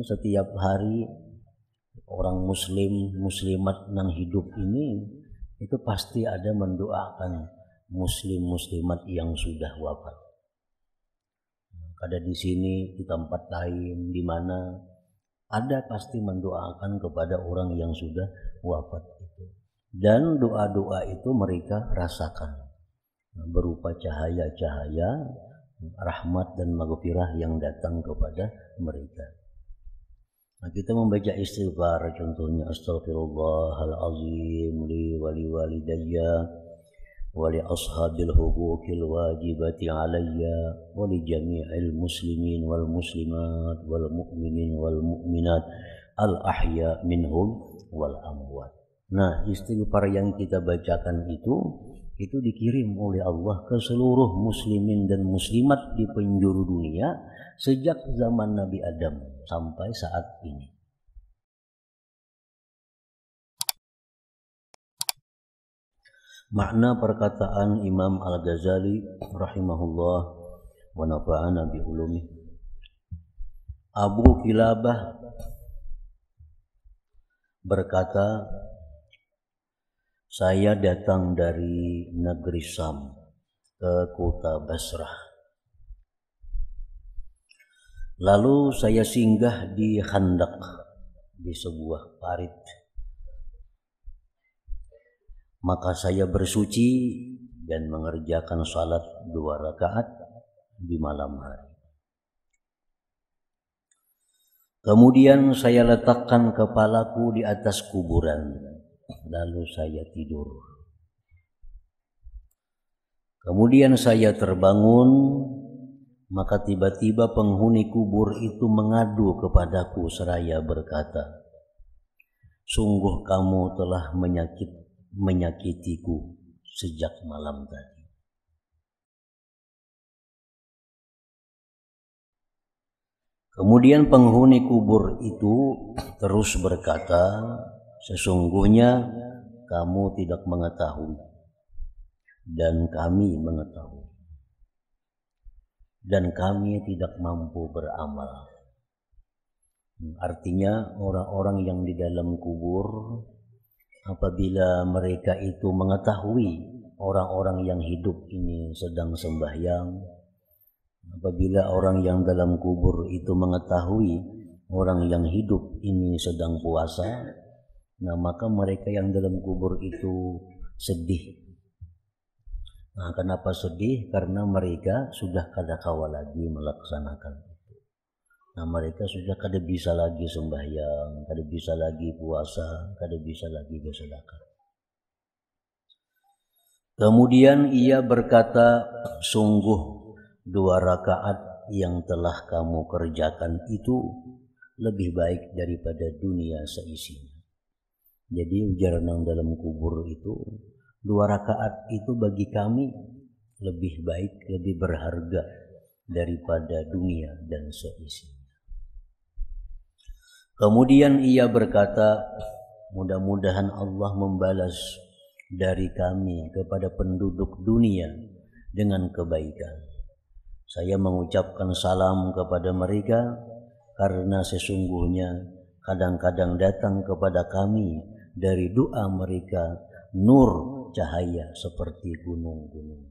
Setiap hari orang muslim, muslimat yang hidup ini itu pasti ada mendoakan muslim, muslimat yang sudah wafat. Ada di sini, di tempat lain, di mana ada pasti mendoakan kepada orang yang sudah wafat itu. Dan doa-doa itu mereka rasakan berupa cahaya-cahaya rahmat dan maghfirah yang datang kepada mereka. Nah, kita membaca istighfar, contohnya astaghfirullahalazim li wali walidayya wa li ashabil huquqil wajibati alayya wa li jami'il muslimin wal muslimat wal mu'minin wal mu'minat al ahya minhum wal amwat. Nah, istighfar yang kita bacakan itu dikirim oleh Allah ke seluruh muslimin dan muslimat di penjuru dunia sejak zaman Nabi Adam sampai saat ini. Makna perkataan Imam Al-Ghazali rahimahullah wa nafa'ana bi ulumi. Abu Kilabah berkata, saya datang dari negeri Sam ke kota Basrah. Lalu saya singgah di Khandaq, di sebuah parit. Maka saya bersuci dan mengerjakan salat 2 rakaat di malam hari. Kemudian saya letakkan kepalaku di atas kuburan. Lalu saya tidur. Kemudian saya terbangun, maka tiba-tiba penghuni kubur itu mengadu kepadaku seraya berkata, sungguh kamu telah menyakitiku sejak malam tadi. Kemudian penghuni kubur itu terus berkata, sesungguhnya kamu tidak mengetahui dan kami mengetahui dan kami tidak mampu beramal. Artinya orang-orang yang di dalam kubur apabila mereka itu mengetahui orang-orang yang hidup ini sedang sembahyang, apabila orang yang dalam kubur itu mengetahui orang yang hidup ini sedang puasa, nah maka mereka yang dalam kubur itu sedih. Nah, kenapa sedih? Karena mereka sudah kada kawa lagi melaksanakan itu. Nah, mereka sudah kada bisa lagi sembahyang, kada bisa lagi puasa, kada bisa lagi bersedekah. Kemudian ia berkata, sungguh 2 rakaat yang telah kamu kerjakan itu lebih baik daripada dunia seisinya. Jadi ujaran yang dalam kubur itu 2 rakaat itu bagi kami lebih baik, lebih berharga daripada dunia dan seisinya. Kemudian ia berkata, mudah-mudahan Allah membalas dari kami kepada penduduk dunia dengan kebaikan. Saya mengucapkan salam kepada mereka karena sesungguhnya kadang-kadang datang kepada kami dari doa mereka nur cahaya seperti gunung-gunung.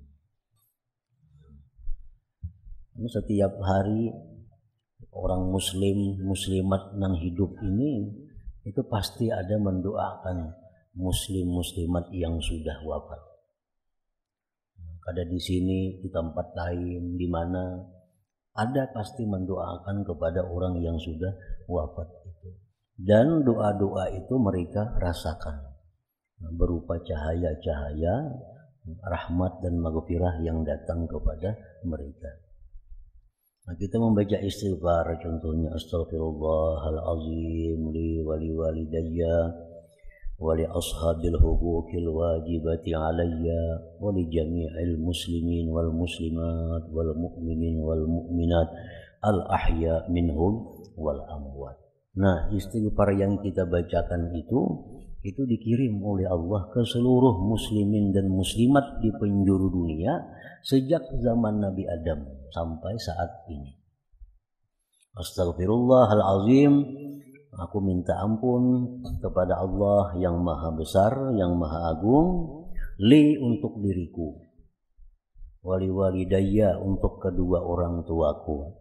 Setiap hari orang muslim, muslimat yang hidup ini itu pasti ada mendoakan muslim, muslimat yang sudah wafat. Ada di sini, di tempat lain, di mana ada pasti mendoakan kepada orang yang sudah wafat itu. Dan doa-doa itu mereka rasakan berupa cahaya-cahaya rahmat dan maghfirah yang datang kepada mereka. Nah, kita membaca istighfar, contohnya astaghfirullahalazim li wali walidayya wa li ashabil huquqil wajibati alayya wa li jami'il muslimin wal muslimat wal mu'minin wal mu'minat al ahya minhum wal amwat. Nah, istighfar yang kita bacakan itu dikirim oleh Allah ke seluruh muslimin dan muslimat di penjuru dunia sejak zaman Nabi Adam sampai saat ini. Astaghfirullahal azim. Aku minta ampun kepada Allah yang maha besar, yang maha agung, li untuk diriku, wali walidayya untuk kedua orang tuaku,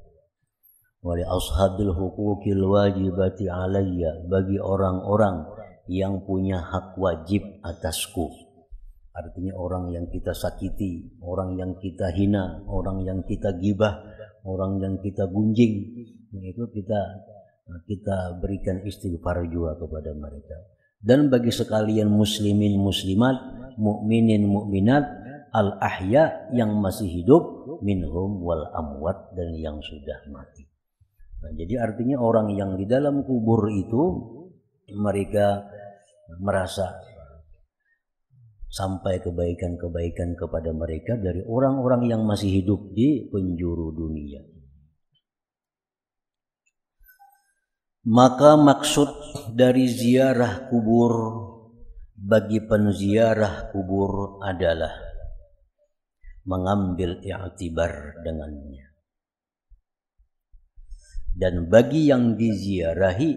wali ashabil huquqil wajibati alayya bagi orang-orang yang punya hak wajib atasku. Artinya orang yang kita sakiti, orang yang kita hina, orang yang kita gibah, orang yang kita gunjing, itu kita berikan istighfar juga kepada mereka. Dan bagi sekalian muslimin muslimat, mukminin mukminat, al ahya yang masih hidup, minhum wal amwat dan yang sudah mati. Nah, jadi artinya orang yang di dalam kubur itu mereka merasa sampai kebaikan-kebaikan kepada mereka dari orang-orang yang masih hidup di penjuru dunia. Maka maksud dari ziarah kubur bagi penziarah kubur adalah mengambil i'tibar dengannya. Dan bagi yang diziarahi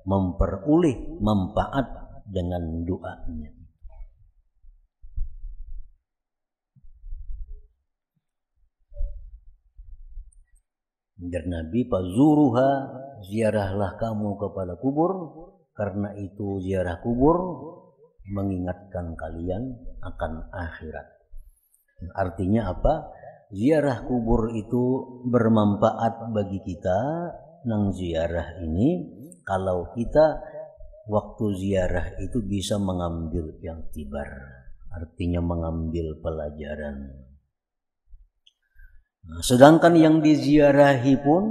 memperoleh manfaat dengan doanya. Dan Nabi fazuruha, ziarahlah kamu kepada kubur, karena itu ziarah kubur mengingatkan kalian akan akhirat. Artinya apa? Ziarah kubur itu bermanfaat bagi kita nang ziarah ini kalau kita waktu ziarah itu bisa mengambil i'tibar, artinya mengambil pelajaran. Nah, sedangkan yang diziarahi pun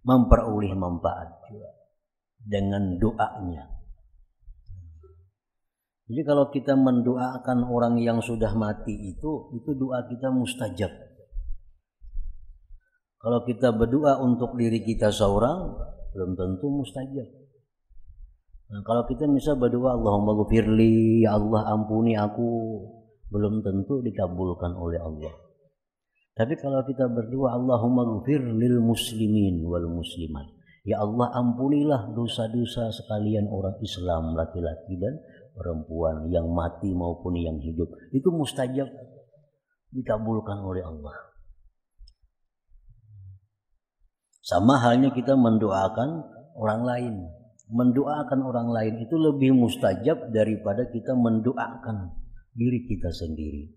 memperoleh manfaat juga dengan doanya. Jadi kalau kita mendoakan orang yang sudah mati itu doa kita mustajab. Kalau kita berdoa untuk diri kita seorang belum tentu mustajab. Nah, kalau kita bisa berdoa Allahumma ghfirli, ya Allah ampuni aku, belum tentu dikabulkan oleh Allah. Tapi kalau kita berdoa Allahumma ghfir lil muslimin wal muslimat, ya Allah ampunilah dosa-dosa sekalian orang Islam laki-laki dan perempuan yang mati maupun yang hidup, itu mustajab, dikabulkan oleh Allah. Sama halnya kita mendoakan orang lain. Mendoakan orang lain itu lebih mustajab daripada kita mendoakan diri kita sendiri.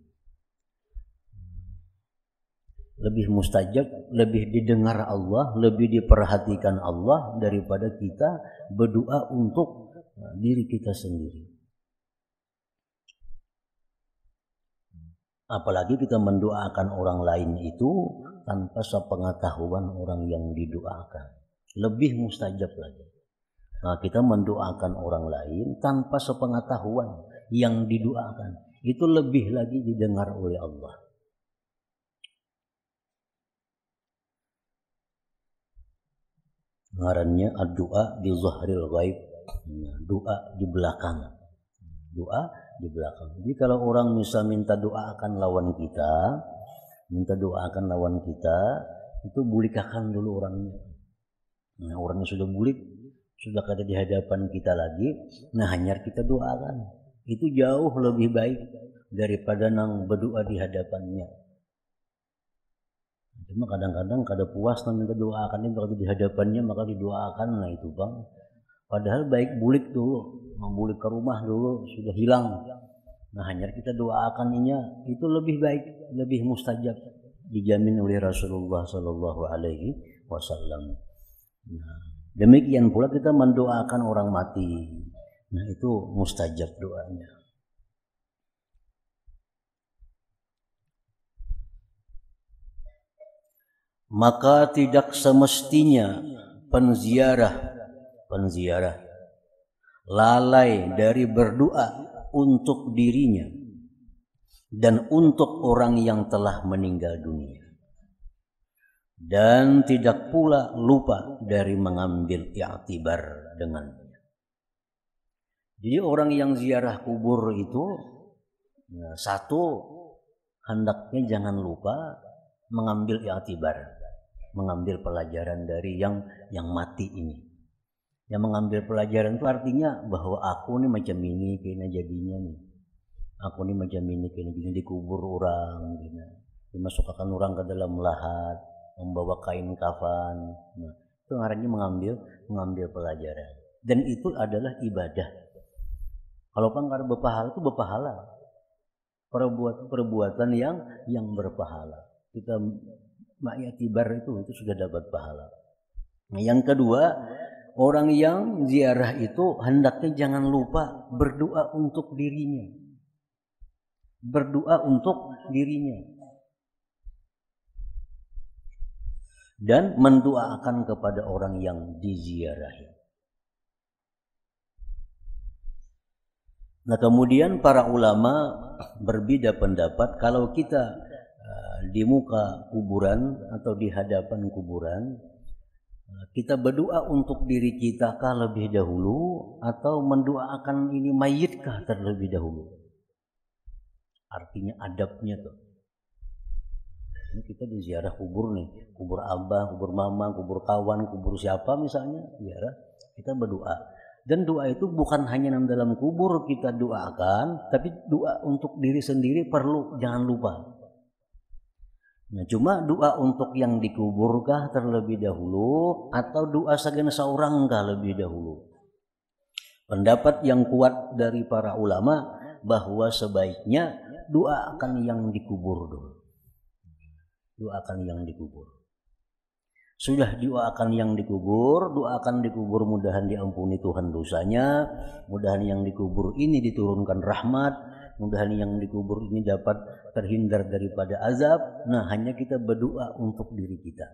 Lebih mustajab, lebih didengar Allah, lebih diperhatikan Allah daripada kita berdoa untuk diri kita sendiri. Apalagi kita mendoakan orang lain itu tanpa sepengetahuan orang yang didoakan. Lebih mustajab lagi. Nah, kita mendoakan orang lain tanpa sepengetahuan yang didoakan. Itu lebih lagi didengar oleh Allah. Ngarannya ad-du'a bi zahril ghaib. Doa di belakang. Doa di belakang. Jadi kalau orang bisa minta doakan lawan kita, itu bulikakan dulu orangnya. Nah, orangnya sudah bulik, sudah ada di hadapan kita lagi, nah hanya kita doakan. Itu jauh lebih baik daripada nang berdoa di hadapannya. Cuma kadang-kadang kada puas nang minta doakan itu kalau di hadapannya maka didoakan, nah itu bang. Padahal baik bulik dulu, membulik ke rumah dulu sudah hilang. Nah hanya kita doakannya itu lebih baik, lebih mustajab, dijamin oleh Rasulullah Sallallahu Alaihi Wasallam. Nah, demikian pula kita mendoakan orang mati. Nah itu mustajab doanya. Maka tidak semestinya penziarah lalai dari berdoa untuk dirinya dan untuk orang yang telah meninggal dunia. Dan tidak pula lupa dari mengambil i'tibar dengannya. Jadi orang yang ziarah kubur itu satu, hendaknya jangan lupa mengambil i'tibar. mengambil pelajaran dari yang mati ini. Yang mengambil pelajaran itu artinya bahwa aku nih macam ini kena jadinya nih. Aku nih macam ini kena gini dikubur orang, kena dimasukkan orang ke dalam lahat, membawa kain kafan. Nah, itu artinya mengambil pelajaran. Dan itu adalah ibadah. Kalau pangkar berpahala itu berpahala. Perbuatan yang berpahala. Kita ma'yatibar itu sudah dapat pahala. Nah, yang kedua, orang yang ziarah itu hendaknya jangan lupa berdoa untuk dirinya. Berdoa untuk dirinya. Dan mendoakan kepada orang yang diziarahi. Nah, kemudian para ulama berbeda pendapat kalau kita di muka kuburan atau di hadapan kuburan, kita berdoa untuk diri kita kah lebih dahulu atau mendoakan ini mayyitkah terlebih dahulu? Artinya adabnya tuh. Ini kita di ziarah kubur nih, kubur abah, kubur mama, kubur kawan, kubur siapa misalnya, ziarah, kita berdoa. Dan doa itu bukan hanya dalam kubur kita doakan, tapi doa untuk diri sendiri perlu, jangan lupa. Nah, cuma doa untuk yang dikuburkah terlebih dahulu atau doa segan seorang kah lebih dahulu? Pendapat yang kuat dari para ulama bahwa sebaiknya doakan yang dikubur dulu. Doakan yang dikubur. Sudah doakan yang dikubur, doakan dikubur mudahan diampuni Tuhan dosanya, mudahan yang dikubur ini diturunkan rahmat, mudahan yang dikubur ini dapat terhindar daripada azab. Nah, hanya kita berdoa untuk diri kita.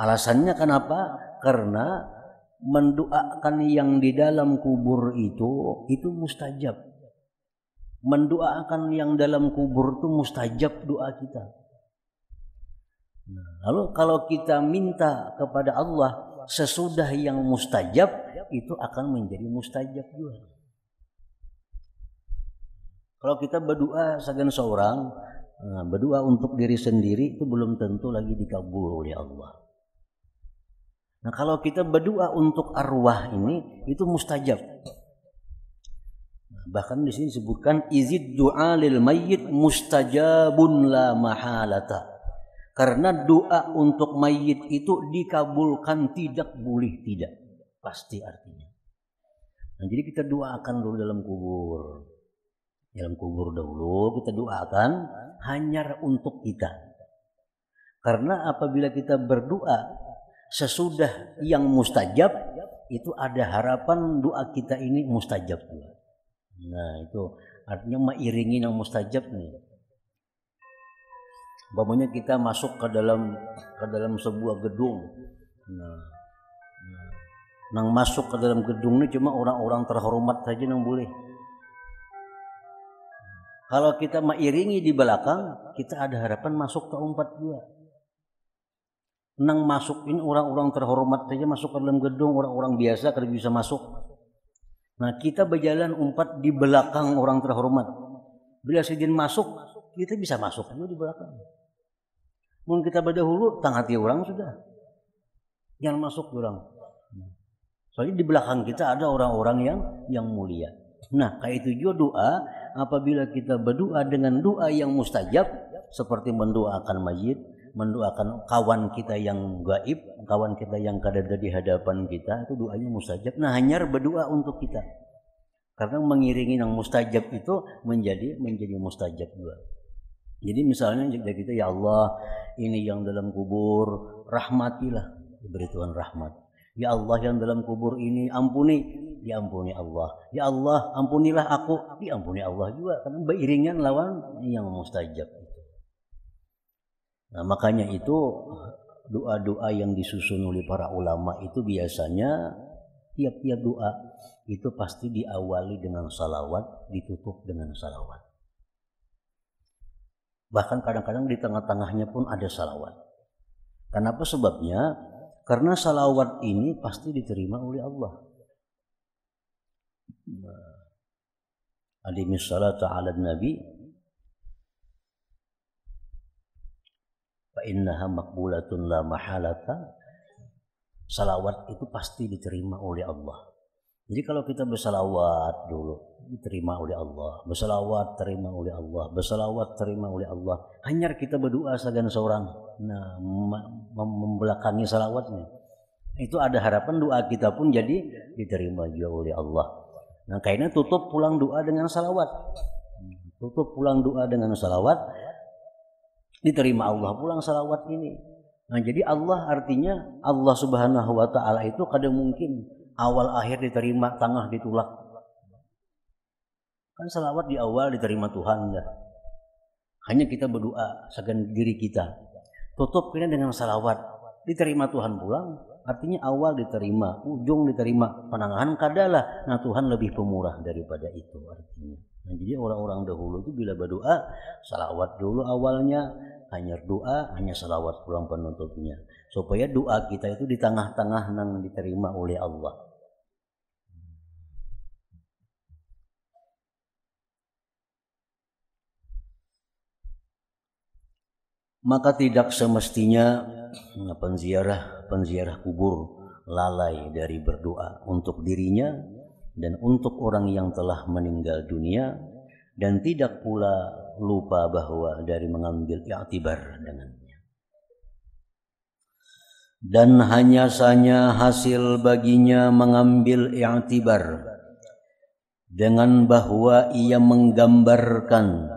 Alasannya kenapa? Karena mendoakan yang di dalam kubur itu mustajab. Mendoakan yang dalam kubur itu mustajab doa kita. Nah, lalu kalau kita minta kepada Allah sesudah yang mustajab, itu akan menjadi mustajab juga. Kalau kita berdoa segan seorang, berdoa untuk diri sendiri itu belum tentu lagi dikabul oleh Allah. Nah, kalau kita berdoa untuk arwah ini itu mustajab. Nah, bahkan di sini disebutkan izid du'a lil mayyit mustajabun la mahalata. Karena doa untuk mayit itu dikabulkan tidak boleh tidak. Pasti artinya. Nah, jadi kita doakan dulu dalam kubur. Dalam kubur dahulu kita doakan hanya untuk kita. Karena apabila kita berdoa sesudah yang mustajab, itu ada harapan doa kita ini mustajab juga. Nah, itu artinya mengiringi yang mustajab nih. Umpamanya kita masuk ke dalam sebuah gedung. Nah, nang masuk ke dalam gedung ini cuma orang-orang terhormat saja yang boleh. Kalau kita mengiringi di belakang, kita ada harapan masuk ke umpat juga. Nang masuk ini orang-orang terhormat saja masuk ke dalam gedung, orang-orang biasa kalau bisa masuk. Nah, kita berjalan umpat di belakang orang terhormat. Bila sejen masuk, kita bisa masuk juga di belakang. Mungkin kita berdahulu, tang hati orang sudah. Jangan masuk orang. Soalnya di belakang kita ada orang-orang yang mulia. Nah, kayak itu juga doa. Apabila kita berdoa dengan doa yang mustajab, seperti mendoakan mayit, mendoakan kawan kita yang gaib, kawan kita yang ada di hadapan kita, itu doanya mustajab. Nah, hanya berdoa untuk kita. Karena mengiringi yang mustajab itu menjadi mustajab juga. Jadi misalnya kita, ya Allah, ini yang dalam kubur rahmatilah, diberi Tuhan rahmat. Ya Allah, yang dalam kubur ini ampuni, diampuni Allah. Ya Allah, ampunilah aku, diampuni Allah juga. Karena beriringan lawan yang mustajab itu. Nah, makanya itu doa-doa yang disusun oleh para ulama itu biasanya tiap-tiap doa itu pasti diawali dengan salawat, ditutup dengan salawat. Bahkan kadang-kadang di tengah-tengahnya pun ada salawat. Kenapa sebabnya? Karena salawat ini pasti diterima oleh Allah. Alimis salatu ala nabi fa innaha maqbulatun la mahalata. Salawat itu pasti diterima oleh Allah. Jadi kalau kita bersalawat dulu diterima oleh Allah, bersalawat terima oleh Allah, bersalawat terima oleh Allah. Hanya kita berdoa sagan seorang, nah membelakangi salawatnya. Itu ada harapan doa kita pun jadi diterima juga oleh Allah. Nah, kayaknya tutup pulang doa dengan salawat. Tutup pulang doa dengan salawat, diterima Allah pulang salawat ini. Nah, jadi Allah artinya Allah Subhanahu wa taala itu kadang mungkin awal akhir diterima, tengah ditolak. Kan salawat di awal diterima Tuhan dah. Hanya kita berdoa sagan diri kita. Tutup kena dengan salawat, diterima Tuhan pulang. Artinya awal diterima, ujung diterima, penangahan kadalah. Nah, Tuhan lebih pemurah daripada itu artinya. Nah, jadi orang-orang dahulu itu bila berdoa, salawat dulu awalnya, hanya doa, hanya salawat pulang penutupnya. Supaya doa kita itu di tengah-tengah nang diterima oleh Allah. Maka tidak semestinya penziarah kubur lalai dari berdoa untuk dirinya dan untuk orang yang telah meninggal dunia, dan tidak pula lupa bahwa dari mengambil i'tibar dengannya. Dan hanya saja hasil baginya mengambil i'tibar dengan bahwa ia menggambarkan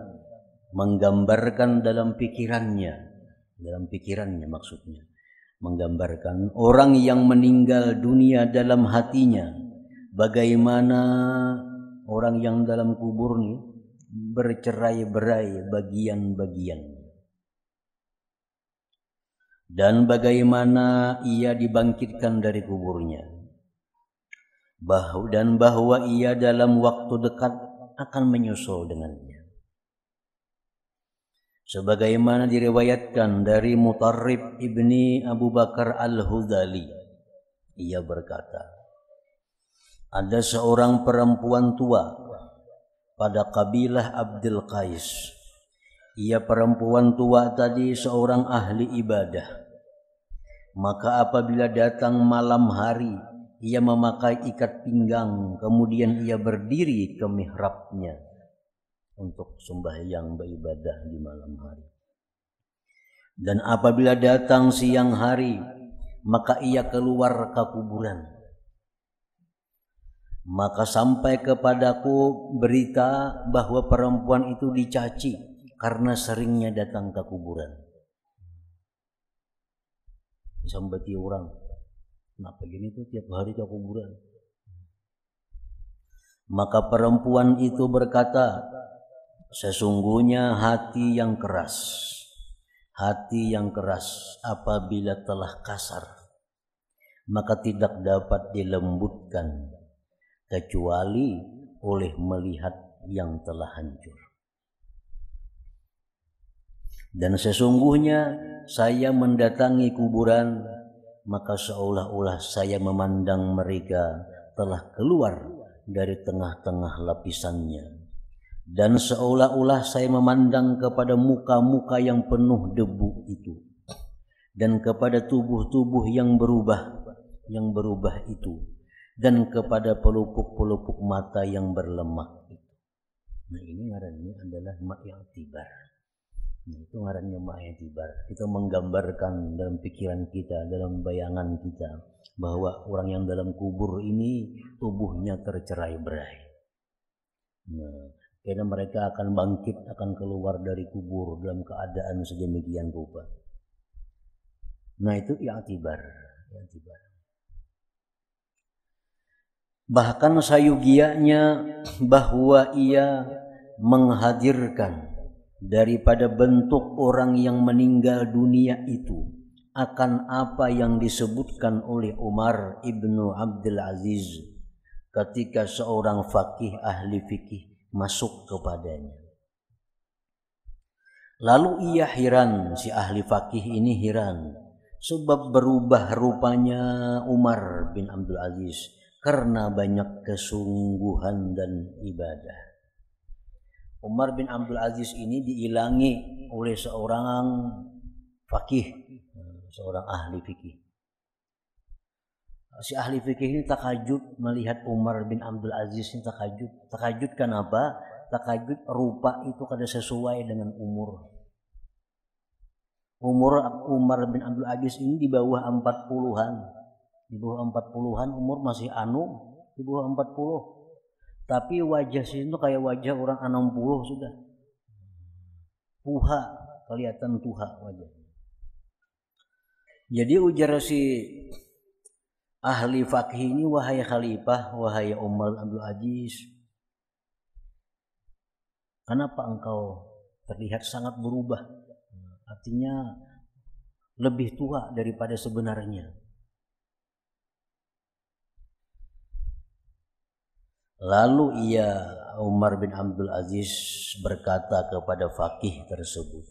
dalam pikirannya maksudnya, menggambarkan orang yang meninggal dunia dalam hatinya, bagaimana orang yang dalam kubur ini bercerai-berai bagian-bagian, dan bagaimana ia dibangkitkan dari kuburnya, dan bahwa ia dalam waktu dekat akan menyusul dengannya. Sebagaimana diriwayatkan dari Mutarrib ibni Abu Bakar al-Hudali, ia berkata, ada seorang perempuan tua pada kabilah Abdul Qais. Ia perempuan tua tadi seorang ahli ibadah. Maka apabila datang malam hari, ia memakai ikat pinggang, kemudian ia berdiri ke mihrabnya untuk sembahyang beribadah di malam hari. Dan apabila datang siang hari, maka ia keluar ke kuburan. Maka sampai kepadaku berita bahwa perempuan itu dicaci karena seringnya datang ke kuburan. Sambati orang, kenapa gini tuh tiap hari ke kuburan? Maka perempuan itu berkata, sesungguhnya hati yang keras apabila telah kasar, maka tidak dapat dilembutkan kecuali oleh melihat yang telah hancur. Dan sesungguhnya saya mendatangi kuburan, maka seolah-olah saya memandang mereka telah keluar dari tengah-tengah lapisannya. Dan seolah-olah saya memandang kepada muka-muka yang penuh debu itu, dan kepada tubuh-tubuh yang berubah itu, dan kepada pelupuk-pelupuk mata yang berlemak itu. Nah, ini ngarannya adalah ma'yatibar. Nah, itu ngarannya ma'yatibar. Kita menggambarkan dalam pikiran kita, dalam bayangan kita, bahwa orang yang dalam kubur ini tubuhnya tercerai-berai. Nah, karena mereka akan bangkit, akan keluar dari kubur dalam keadaan sedemikian rupa. Nah, itu i'tibar. Bahkan sayugianya bahwa ia menghadirkan daripada bentuk orang yang meninggal dunia itu akan apa yang disebutkan oleh Umar ibnu Abdul Aziz ketika seorang faqih ahli fikih masuk kepadanya. Lalu ia heran, si ahli fakih ini heran, sebab berubah rupanya Umar bin Abdul Aziz karena banyak kesungguhan dan ibadah. Umar bin Abdul Aziz ini diilangi oleh seorang fakih, seorang ahli fikih. Si ahli fikih ini takajud melihat Umar bin Abdul Aziz ini takajud. Takajud kenapa? Takajud rupa itu kada sesuai dengan umur. Umur Umar bin Abdul Aziz ini di bawah 40-an. Di bawah 40-an umur masih di bawah 40. Tapi wajah sih itu kayak wajah orang 60 sudah. Tuha, kelihatan tuha wajah. Jadi ujar si ahli fakih ini, wahai khalifah, wahai Umar bin Abdul Aziz, kenapa engkau terlihat sangat berubah? Artinya lebih tua daripada sebenarnya. Lalu Umar bin Abdul Aziz berkata kepada fakih tersebut,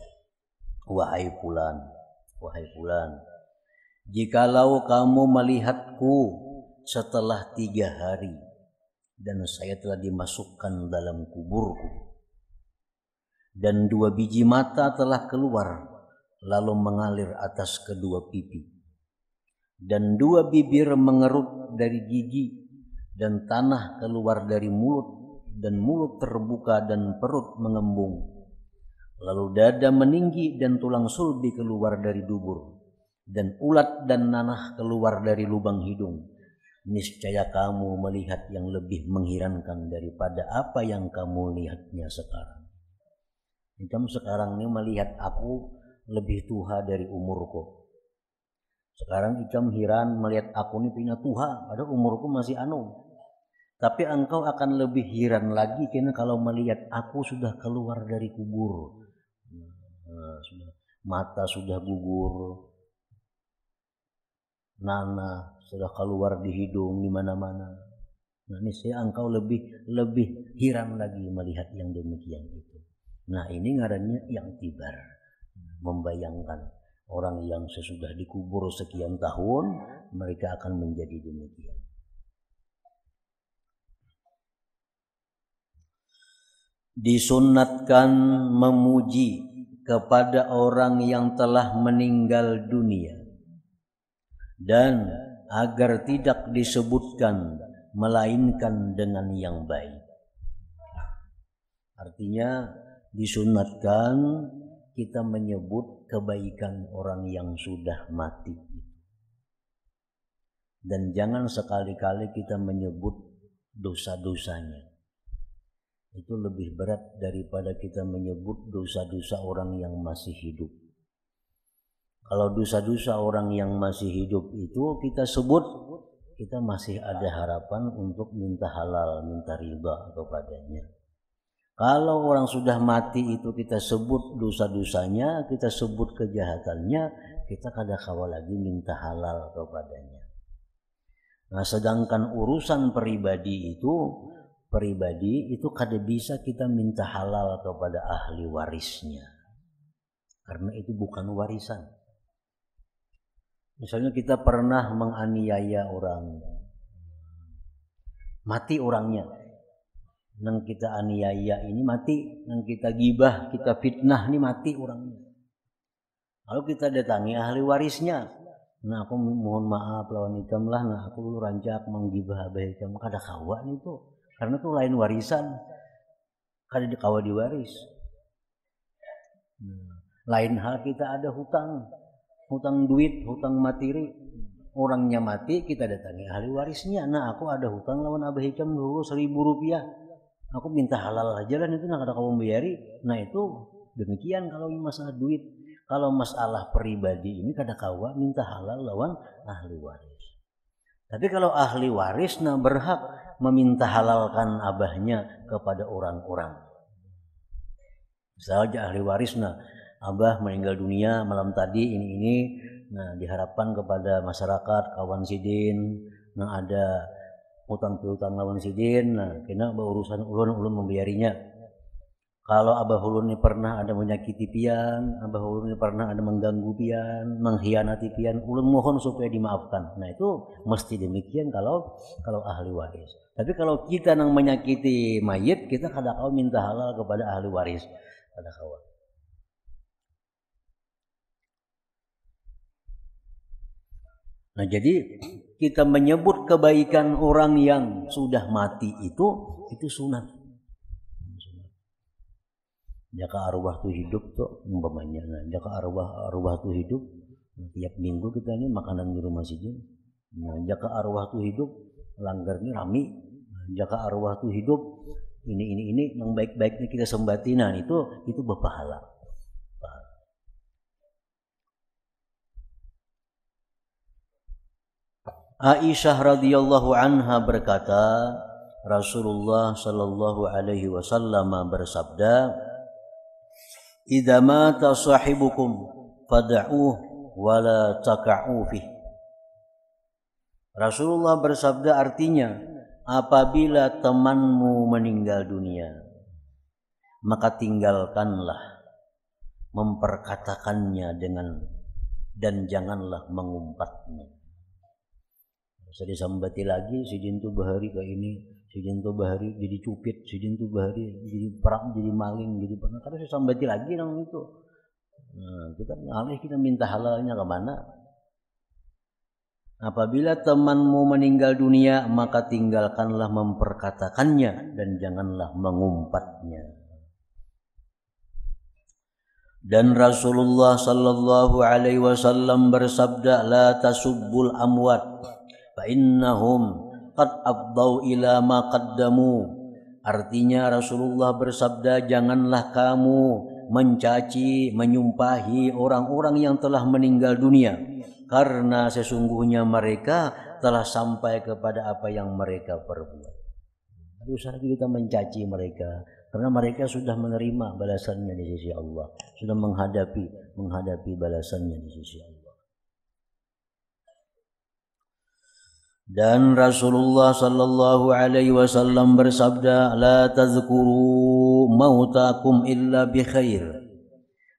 wahai fulan, jikalau kamu melihatku setelah 3 hari dan saya telah dimasukkan dalam kuburku dan 2 biji mata telah keluar lalu mengalir atas kedua pipi dan 2 bibir mengerut dari gigi dan tanah keluar dari mulut dan mulut terbuka dan perut mengembung lalu dada meninggi dan tulang sulbi keluar dari dubur dan ulat dan nanah keluar dari lubang hidung, niscaya kamu melihat yang lebih mengherankan daripada apa yang kamu lihatnya sekarang. Kamu sekarang ini melihat aku lebih tua dari umurku. Sekarang ikam heran melihat aku ini punya tua, padahal umurku masih Tapi engkau akan lebih heran lagi karena kalau melihat aku sudah keluar dari kubur. Mata sudah gugur, nanah sudah keluar di hidung, di mana-mana. Nah, niscaya engkau lebih heran lagi melihat yang demikian itu. Nah, ini ngarannya yang tibar, membayangkan orang yang sesudah dikubur sekian tahun mereka akan menjadi demikian. Disunnatkan memuji kepada orang yang telah meninggal dunia dan agar tidak disebutkan melainkan dengan yang baik. Artinya disunnatkan kita menyebut kebaikan orang yang sudah mati. Dan jangan sekali-kali kita menyebut dosa-dosanya. Itu lebih berat daripada kita menyebut dosa-dosa orang yang masih hidup. Kalau dosa-dosa orang yang masih hidup itu kita sebut, kita masih ada harapan untuk minta halal, minta riba kepadanya. Kalau orang sudah mati itu kita sebut dosa-dosanya, kita sebut kejahatannya, kita kada kawa lagi minta halal kepadanya. Nah, sedangkan urusan pribadi itu kada bisa kita minta halal kepada ahli warisnya, karena itu bukan warisan. Misalnya kita pernah menganiaya orang, mati orangnya, nang kita aniaya ini mati, nang kita gibah, kita fitnah ini mati orangnya. Lalu kita datangi ahli warisnya, nah aku mohon maaf lawan ikam lah, nah aku dulu rancak menggibah abah ikam, kada kawa nih tuh. Karena itu lain warisan, kada dikawa diwaris. Lain hal kita ada hutang duit, hutang materi, orangnya mati kita datangi ahli warisnya. Nah aku ada hutang lawan abah hikam dulu 1.000 rupiah, aku minta halal aja lah itu, nak ada kamu bayari. Nah itu demikian kalau masalah duit. Kalau masalah pribadi ini kada kawa minta halal lawan ahli waris. Tapi kalau ahli waris berhak meminta halalkan abahnya kepada orang-orang. Misalnya ahli waris abah meninggal dunia malam tadi ini, nah diharapkan kepada masyarakat kawan sidin, nah ada hutang piutang lawan sidin, nah kena berurusan ulun membayarinya. Kalau abah ulun ini pernah ada menyakiti pian, abah ulun ini pernah ada mengganggu pian, mengkhianati pian, ulun mohon supaya dimaafkan. Nah itu mesti demikian kalau ahli waris. Tapi kalau kita nang menyakiti mayit, kita kada kau minta halal kepada ahli waris, kada kau. Nah, jadi kita menyebut kebaikan orang yang sudah mati itu sunat. Jika arwah itu hidup tuh umpamanya, nah, jika arwah itu hidup, tiap minggu kita ini makanan di rumah saja. Nah, jika arwah itu hidup, langgarnya rami. Nah, jika arwah itu hidup, ini yang baik-baiknya kita sembatinan itu berpahala. Aisyah radhiyallahu anha berkata, Rasulullah sallallahu alaihi wasallam bersabda, "Idza mata sahibukum fad'uh wa la taqa'u fih." Rasulullah bersabda artinya, apabila temanmu meninggal dunia, maka tinggalkanlah memperkatakannya dan janganlah mengumpatnya. Saya disambati lagi, si jintu bahari kayak ini, si jintu bahari jadi cupit, si jintu bahari jadi perang, jadi maling, jadi pernah. Karena saya sambati lagi orang itu. Nah, kita minta halalnya kemana? Apabila temanmu meninggal dunia, maka tinggalkanlah memperkatakannya dan janganlah mengumpatnya. Dan Rasulullah sallallahu alaihi wasallam bersabda, la tasubbul amwat fa innahum qad afdau ila ma qaddamu. Artinya Rasulullah bersabda, janganlah kamu mencaci, menyumpahi orang-orang yang telah meninggal dunia, karena sesungguhnya mereka telah sampai kepada apa yang mereka perbuat. Tidak usah lagi kita mencaci mereka, karena mereka sudah menerima balasannya di sisi Allah, sudah menghadapi balasannya di sisi Allah. Dan Rasulullah sallallahu alaihi wasallam bersabda, la tazkuru mautakum illa bi khair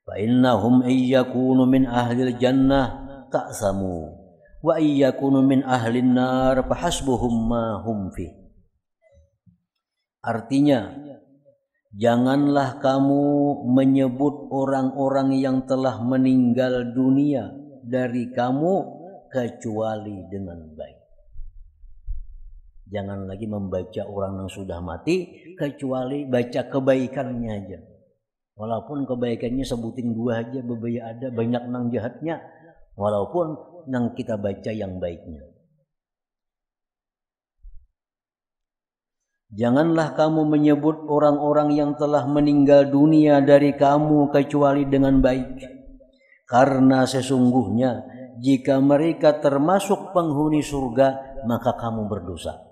fa innahum iyyakunu min ahlil jannah ta'samu wa iyyakunu min ahlin nar fahasbuhum ma hum fi. Artinya, janganlah kamu menyebut orang-orang yang telah meninggal dunia dari kamu kecuali dengan baik. Jangan lagi membaca orang yang sudah mati kecuali baca kebaikannya aja. Walaupun kebaikannya sebutin 2 aja, bebaya ada banyak nang jahatnya. Walaupun nang kita baca yang baiknya. Janganlah kamu menyebut orang-orang yang telah meninggal dunia dari kamu kecuali dengan baik. Karena sesungguhnya jika mereka termasuk penghuni surga, maka kamu berdosa.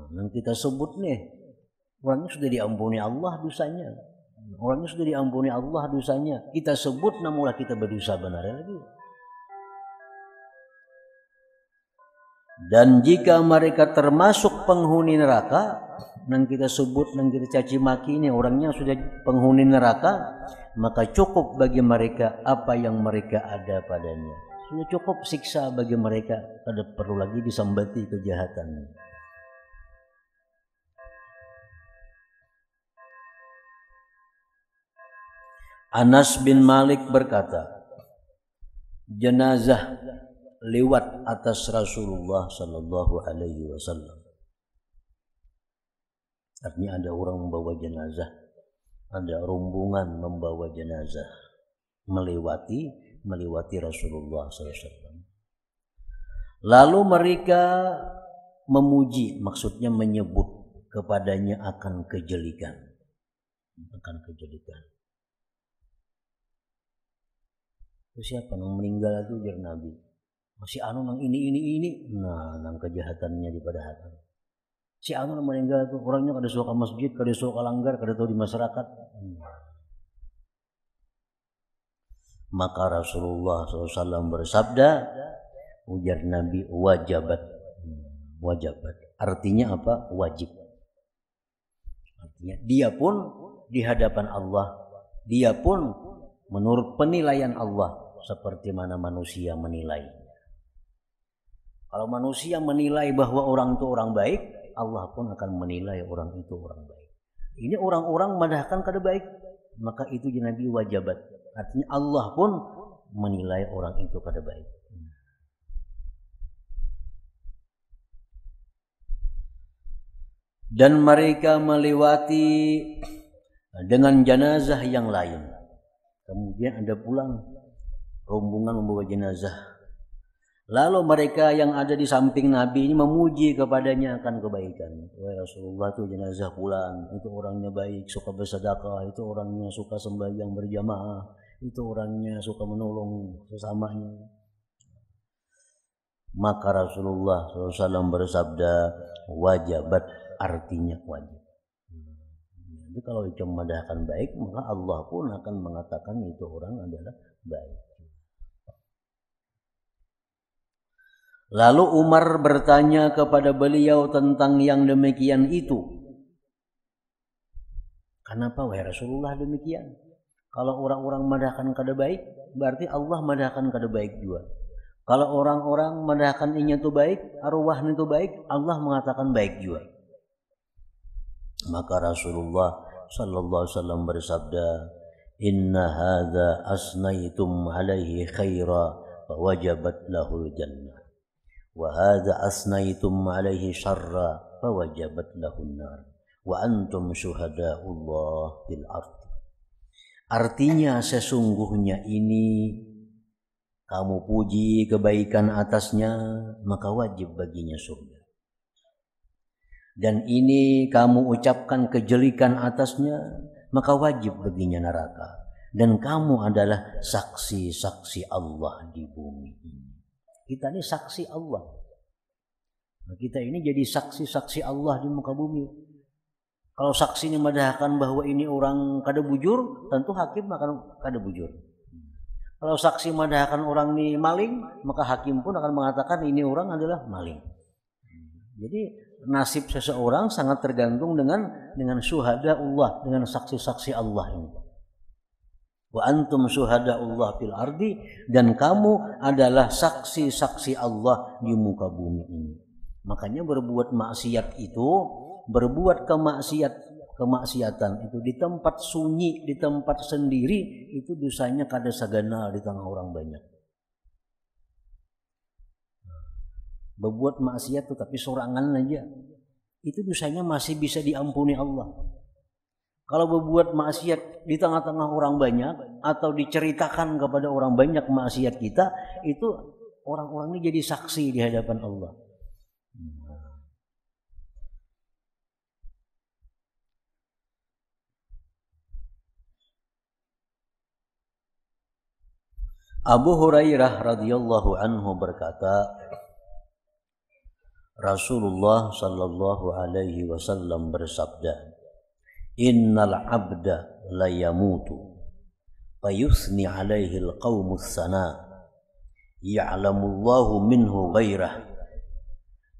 Yang kita sebut nih, orangnya sudah diampuni Allah dosanya. Orangnya sudah diampuni Allah dosanya. Kita sebut namulah kita berdosa benar lagi. Dan jika mereka termasuk penghuni neraka, yang kita sebut, yang kita caci maki ini orangnya sudah penghuni neraka, maka cukup bagi mereka apa yang mereka ada padanya. Sudah cukup siksa bagi mereka, tidak perlu lagi disambati kejahatan. Anas bin Malik berkata, jenazah lewat atas Rasulullah sallallahu alaihi wasallam. Artinya ada orang membawa jenazah, ada rombongan membawa jenazah melewati Rasulullah sallallahu alaihi wasallam. Lalu mereka memuji, maksudnya menyebut kepadanya akan kejelikan. Siapa yang meninggal itu jar Nabi, masih anu nang ini, nah nang kejahatannya di pada hati. Si anu yang meninggal itu orangnya kada suka masjid, kada suka langgar, kada tahu di masyarakat. Maka Rasulullah SAW bersabda, ujar Nabi, wajabat. Artinya apa? Wajib. Artinya dia pun di hadapan Allah, dia pun menurut penilaian Allah seperti mana manusia menilai. Kalau manusia menilai bahwa orang itu orang baik, Allah pun akan menilai orang itu orang baik. Ini orang-orang madahkan kada baik, maka itu Nabi wajabat. Artinya Allah pun menilai orang itu kada baik. dan mereka melewati dengan jenazah yang lain. Kemudian ada pulang rombongan membawa jenazah. Lalu mereka yang ada di samping Nabi ini memuji kepadanya akan kebaikan. Wahai Rasulullah, itu jenazah pulang, itu orangnya baik, suka bersedekah, itu orangnya suka sembahyang berjamaah, itu orangnya suka menolong sesamanya. Maka Rasulullah SAW bersabda, wajabat, artinya wajib. Jadi kalau itu memandahkan baik, maka Allah pun akan mengatakan itu orang adalah baik. Lalu Umar bertanya kepada beliau tentang yang demikian itu. Kenapa wahai Rasulullah demikian? Kalau orang-orang madahkan kada baik, berarti Allah madahkan kada baik juga. Kalau orang-orang madahkan inya itu baik, arwahnya itu baik, Allah mengatakan baik juga. Maka Rasulullah sallallahu alaihi wasallam bersabda, "Inna hadza asnaitum alaihi khaira fawajabat lahul jannah. Wa hadza asnaitum alaihi syarra fawajabat lahun nar. Wa antum syuhadaullah fil ardh." Artinya sesungguhnya ini kamu puji kebaikan atasnya, maka wajib baginya surga. Dan ini kamu ucapkan kejelekan atasnya, maka wajib baginya neraka. Dan kamu adalah saksi-saksi Allah di bumi ini. Kita ini saksi Allah. Nah, kita ini jadi saksi-saksi Allah di muka bumi. Kalau saksi ini madahkan bahwa ini orang kada bujur, tentu hakim akan kada bujur. Kalau saksi madahkan orang ini maling, maka hakim pun akan mengatakan ini orang adalah maling. Jadi nasib seseorang sangat tergantung dengan syuhada Allah, dengan saksi-saksi Allah ini. Wa antum syuhadaullah fil ardi, dan kamu adalah saksi-saksi Allah di muka bumi ini. Makanya berbuat maksiat itu, berbuat kemaksiatan itu di tempat sunyi, di tempat sendiri, itu dosanya kada sagana di tengah orang banyak. Berbuat maksiat tetapi sorangan aja, itu dosanya masih bisa diampuni Allah. Kalau berbuat maksiat di tengah-tengah orang banyak atau diceritakan kepada orang banyak maksiat kita, itu orang-orang ini jadi saksi di hadapan Allah. Abu Hurairah radhiyallahu anhu berkata, Rasulullah sallallahu alaihi wasallam bersabda, "Innal 'abda la yamutu fayusni 'alaihi al-qaumus sana, ya'lamullahu minhu ghairah,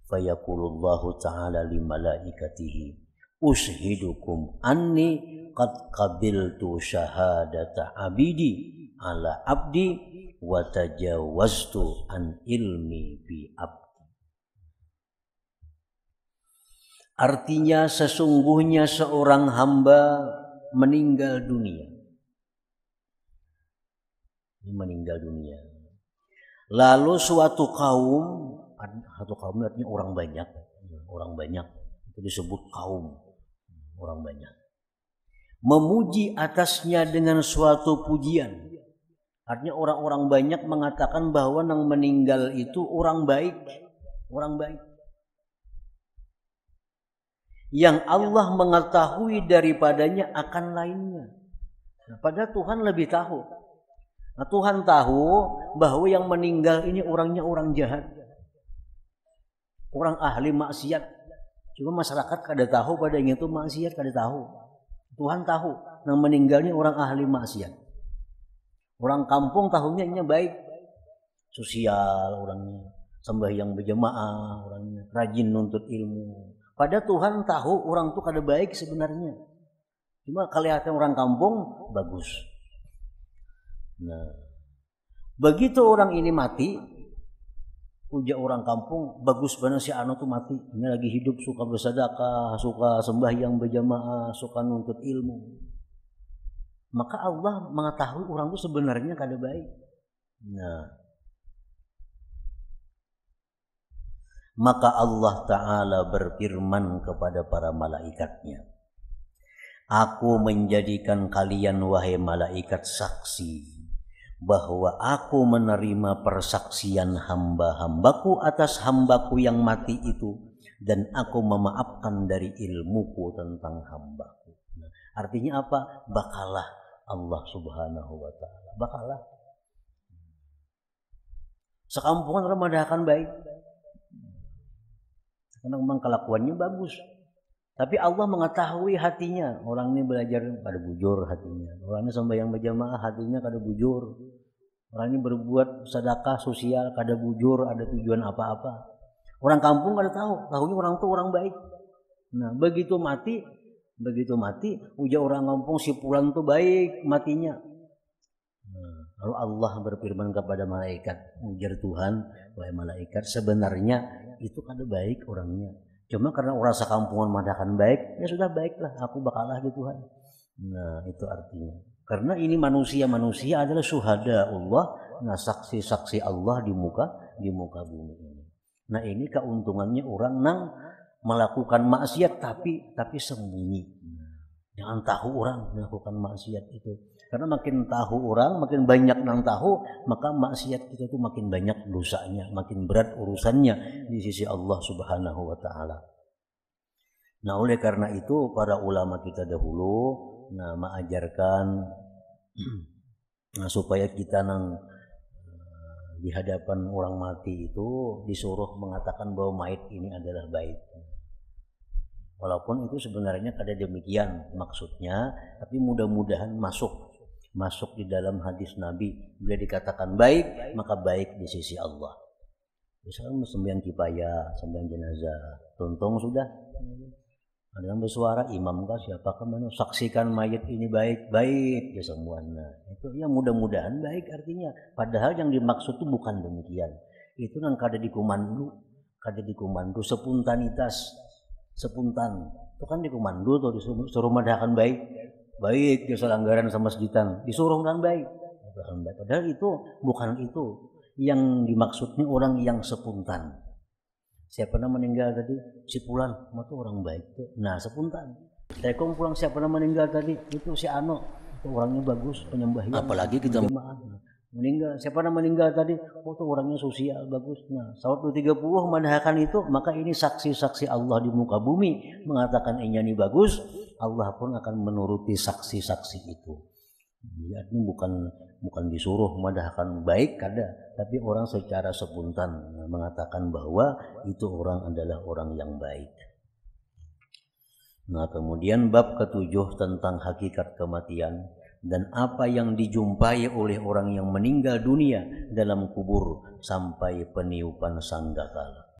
fayaqulullahu ta'ala li malaikatihi, ushidukum anni qad qabiltu syahadata 'abidi ala 'abdi wa tajawaztu an ilmi bi 'abdi." Artinya sesungguhnya seorang hamba meninggal dunia. Meninggal dunia. Lalu suatu kaum artinya orang banyak. Orang banyak itu disebut kaum, orang banyak. Memuji atasnya dengan suatu pujian. Artinya orang-orang banyak mengatakan bahwa yang meninggal itu orang baik, orang baik. Yang Allah mengetahui daripadanya akan lainnya. Nah, padahal Tuhan lebih tahu. Nah, Tuhan tahu bahwa yang meninggal ini orangnya orang jahat, orang ahli maksiat. Cuma masyarakat kada tahu padanya itu maksiat, kada tahu. Tuhan tahu yang meninggalnya orang ahli maksiat. Orang kampung tahunya ini baik, sosial orangnya, sembahyang berjamaah orangnya, rajin nuntut ilmu. Padahal Tuhan tahu orang itu kada baik sebenarnya. Cuma kelihatan orang kampung bagus. Nah, begitu orang ini mati, ujar orang kampung, bagus banget si anu tuh mati. Ini lagi hidup, suka bersedekah, suka sembahyang berjamaah, suka nuntut ilmu. Maka Allah mengetahui orang itu sebenarnya kada baik. Nah, Maka Allah Ta'ala berfirman kepada para malaikatnya, aku menjadikan kalian wahai malaikat saksi bahwa aku menerima persaksian hamba-hambaku atas hambaku yang mati itu, dan aku memaafkan dari ilmuku tentang hambaku. Nah, artinya apa? Bakalah Allah Subhanahu wa Ta'ala, bakalah. Sekampungan orang mengadakan baik, karena memang kelakuannya bagus. Tapi Allah mengetahui hatinya. Orang ini belajar pada bujur hatinya. Orang ini sembahyang berjamaah hatinya kada bujur. Orang ini berbuat sedekah sosial kada bujur, ada tujuan apa-apa. Orang kampung kada tahu, tahunya orang itu orang baik. Nah, begitu mati, ujar orang kampung si fulan itu baik matinya. Nah, lalu Allah berfirman kepada malaikat, ujar Tuhan, wahai malaikat, sebenarnya itu kada baik orangnya. Cuma karena orang sekampungan mengatakan baik, ya sudah baiklah, aku bakalah di Tuhan. Nah, itu artinya. Karena ini manusia adalah syuhada Allah, nah saksi-saksi Allah di muka bumi ini. Nah, ini keuntungannya orang nang melakukan maksiat tapi sembunyi. Jangan tahu orang melakukan maksiat itu. Karena makin tahu orang, makin banyak nang tahu, maka maksiat kita itu makin banyak dosanya, makin berat urusannya di sisi Allah Subhanahu wa Ta'ala. Nah, oleh karena itu para ulama kita dahulu mengajarkan supaya kita di hadapan orang mati itu disuruh mengatakan bahwa mayit ini adalah baik. Walaupun itu sebenarnya kada demikian maksudnya, tapi mudah-mudahan masuk di dalam hadis Nabi, bila dikatakan baik maka baik di sisi Allah. Misalnya sembahyang kifayah, sembahyang jenazah, tontong sudah. Ada yang bersuara, imam kah siapa kemana, saksikan mayat ini baik ya semuanya. Itu ya mudah-mudahan baik artinya. Padahal yang dimaksud itu bukan demikian. Itu nang kada dikomando sepuntan. Itu kan dikomando tuh disuruh madhakan baik ya selanggaran sama sejitan, disuruh kan baik. Padahal itu bukan itu yang dimaksudnya orang yang sepuntan. Siapa nama meninggal tadi? Si Fulan, itu orang baik tuh. Nah, sepuntan. Tekom pulang siapa nama meninggal tadi? Itu si Ano, itu orangnya bagus, penyembahnya. Apalagi kita meninggal, siapa nama meninggal tadi? Oh, itu orangnya sosial bagus. Nah, saat 30 madhakan itu, maka ini saksi-saksi Allah di muka bumi mengatakan ini bagus, Allah pun akan menuruti saksi-saksi itu. Artinya bukan disuruh madhakan baik kada, tapi orang secara spontan mengatakan bahwa itu orang adalah orang yang baik. Nah, kemudian bab ketujuh tentang hakikat kematian dan apa yang dijumpai oleh orang yang meninggal dunia dalam kubur sampai peniupan sangkakala.